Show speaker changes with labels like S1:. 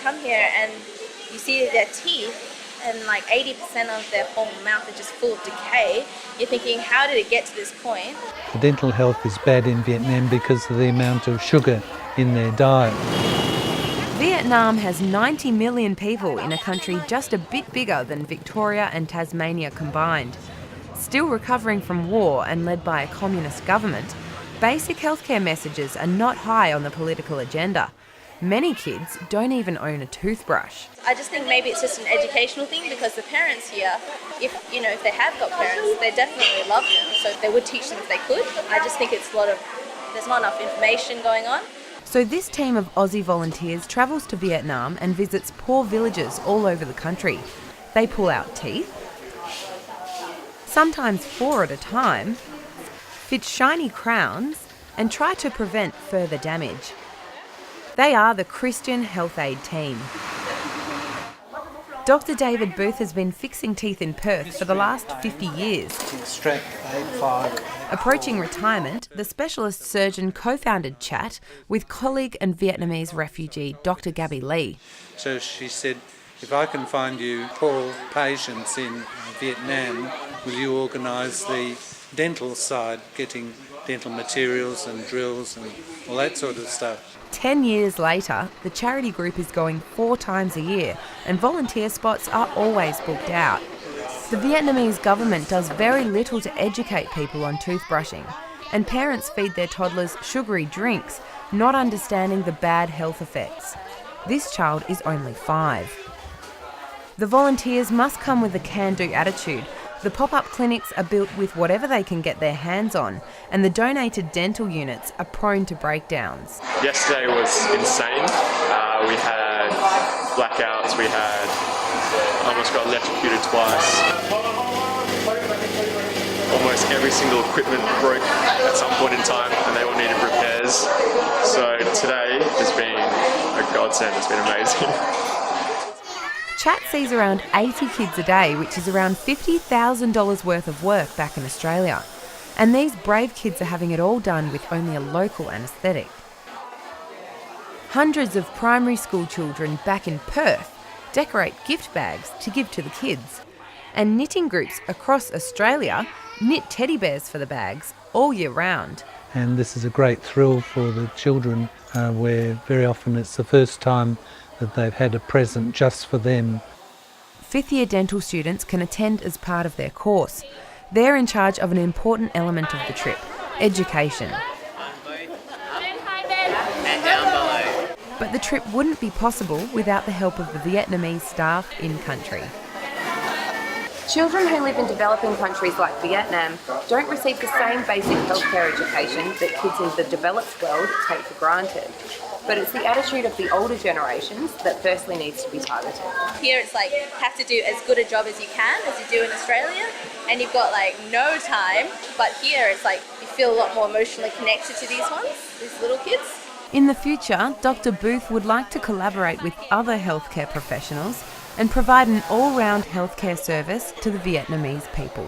S1: come here and you see their teeth and like 80% of their whole mouth is just full of decay, you're thinking, how did it get to this point?
S2: The dental health is bad in Vietnam because of the amount of sugar in their diet.
S3: Vietnam has 90 million people in a country just a bit bigger than Victoria and Tasmania combined. Still recovering from war and led by a communist government, basic healthcare messages are not high on the political agenda. Many kids don't even own a toothbrush.
S1: I just think maybe it's just an educational thing because the parents here, if they have got parents, they definitely love them, so they would teach them if they could. I just think there's not enough information going on.
S3: So this team of Aussie volunteers travels to Vietnam and visits poor villages all over the country. They pull out teeth, sometimes 4 at a time, fit shiny crowns and try to prevent further damage. They are the Christian Health Aid team. Dr. David Booth has been fixing teeth in Perth for the last 50 years. Approaching retirement, the specialist surgeon co-founded CHAT with colleague and Vietnamese refugee Dr. Gabby Lee.
S2: So she said, if I can find you poor patients in Vietnam, will you organise the dental side, getting dental materials and drills and all that sort of stuff?
S3: 10 years later, the charity group is going 4 times a year and volunteer spots are always booked out. The Vietnamese government does very little to educate people on toothbrushing, and parents feed their toddlers sugary drinks, not understanding the bad health effects. This child is only 5. The volunteers must come with a can-do attitude. The pop-up clinics are built with whatever they can get their hands on, and the donated dental units are prone to breakdowns.
S4: Yesterday was insane. We had blackouts, we had almost got electrocuted twice. Almost every single equipment broke at some point in time and they all needed repairs. So today has been a godsend, it's been amazing.
S3: CHAT sees around 80 kids a day, which is around $50,000 worth of work back in Australia. And these brave kids are having it all done with only a local anaesthetic. Hundreds of primary school children back in Perth decorate gift bags to give to the kids. And knitting groups across Australia knit teddy bears for the bags all year round.
S2: And this is a great thrill for the children where very often it's the first time that they've had a present just for them.
S3: 5th year dental students can attend as part of their course. They're in charge of an important element of the trip, education. But the trip wouldn't be possible without the help of the Vietnamese staff in country. Children who live in developing countries like Vietnam don't receive the same basic healthcare education that kids in the developed world take for granted. But it's the attitude of the older generations that firstly needs to be targeted.
S1: Here it's like, have to do as good a job as you can, as you do in Australia, and you've got like no time. But here it's like, you feel a lot more emotionally connected to these ones, these little kids.
S3: In the future, Dr. Booth would like to collaborate with other healthcare professionals and provide an all-round healthcare service to the Vietnamese people.